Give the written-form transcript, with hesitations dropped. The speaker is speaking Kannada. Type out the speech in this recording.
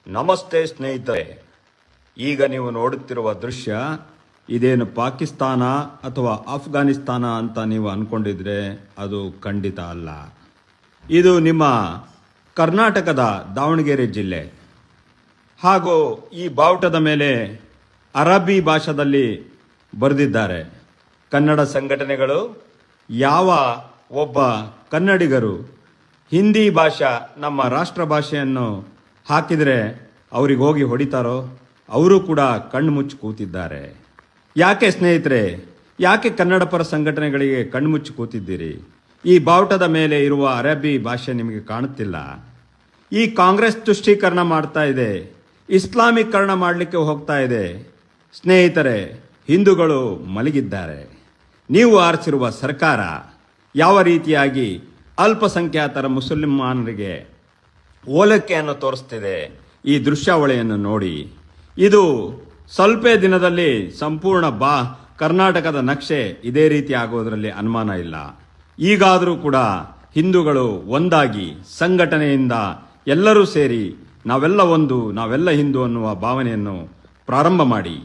ನಮಸ್ತೆ ಸ್ನೇಹಿತರೆ, ಈಗ ನೀವು ನೋಡುತ್ತಿರುವ ದೃಶ್ಯ ಇದೇನು ಪಾಕಿಸ್ತಾನ ಅಥವಾ ಅಫ್ಘಾನಿಸ್ತಾನ ಅಂತ ನೀವು ಅನ್ಕೊಂಡಿದ್ರೆ ಅದು ಖಂಡಿತ ಅಲ್ಲ. ಇದು ನಿಮ್ಮ ಕರ್ನಾಟಕದ ದಾವಣಗೆರೆ ಜಿಲ್ಲೆ. ಹಾಗೂ ಈ ಬಾವುಟದ ಮೇಲೆ ಅರಬ್ಬಿ ಭಾಷೆಯಲ್ಲಿ ಬರೆದಿದ್ದಾರೆ. ಕನ್ನಡ ಸಂಘಟನೆಗಳು ಯಾವ ಒಬ್ಬ ಕನ್ನಡಿಗರು ಹಿಂದಿ ಭಾಷಾ ನಮ್ಮ ರಾಷ್ಟ್ರ ಭಾಷೆಯನ್ನು ಹಾಕಿದರೆ ಅವ್ರಿಗೆ ಹೋಗಿ ಹೊಡಿತಾರೋ ಅವರು ಕೂಡ ಕಣ್ಣು ಮುಚ್ಚಿ ಕೂತಿದ್ದಾರೆ. ಯಾಕೆ ಸ್ನೇಹಿತರೆ, ಯಾಕೆ ಕನ್ನಡ ಪರ ಸಂಘಟನೆಗಳಿಗೆ ಕಣ್ಣು ಮುಚ್ಚಿ ಕೂತಿದ್ದೀರಿ? ಈ ಬಾವುಟದ ಮೇಲೆ ಇರುವ ಅರಬ್ಬಿ ಭಾಷೆ ನಿಮಗೆ ಕಾಣುತ್ತಿಲ್ಲ? ಈ ಕಾಂಗ್ರೆಸ್ ತುಷ್ಟೀಕರಣ ಮಾಡ್ತಾ ಇದೆ, ಇಸ್ಲಾಮೀಕರಣ ಮಾಡಲಿಕ್ಕೆ ಹೋಗ್ತಾ ಇದೆ. ಸ್ನೇಹಿತರೆ, ಹಿಂದೂಗಳು ಮಲಗಿದ್ದಾರೆ. ನೀವು ಆರಿಸಿರುವ ಸರ್ಕಾರ ಯಾವ ರೀತಿಯಾಗಿ ಅಲ್ಪಸಂಖ್ಯಾತರ ಮುಸಲ್ಮಾನರಿಗೆ ಓಲೈಕೆಯನ್ನು ತೋರಿಸ್ತಿದೆ, ಈ ದೃಶ್ಯಾವಳಿಯನ್ನು ನೋಡಿ. ಇದು ಸ್ವಲ್ಪ ದಿನದಲ್ಲಿ ಸಂಪೂರ್ಣ ಕರ್ನಾಟಕದ ನಕ್ಷೆ ಇದೇ ರೀತಿ ಆಗೋದರಲ್ಲಿ ಅನುಮಾನ ಇಲ್ಲ. ಈಗಾದರೂ ಕೂಡ ಹಿಂದೂಗಳು ಒಂದಾಗಿ ಸಂಘಟನೆಯಿಂದ ಎಲ್ಲರೂ ಸೇರಿ ನಾವೆಲ್ಲ ಒಂದು, ನಾವೆಲ್ಲ ಹಿಂದೂ ಅನ್ನುವ ಭಾವನೆಯನ್ನು ಪ್ರಾರಂಭ ಮಾಡಿ.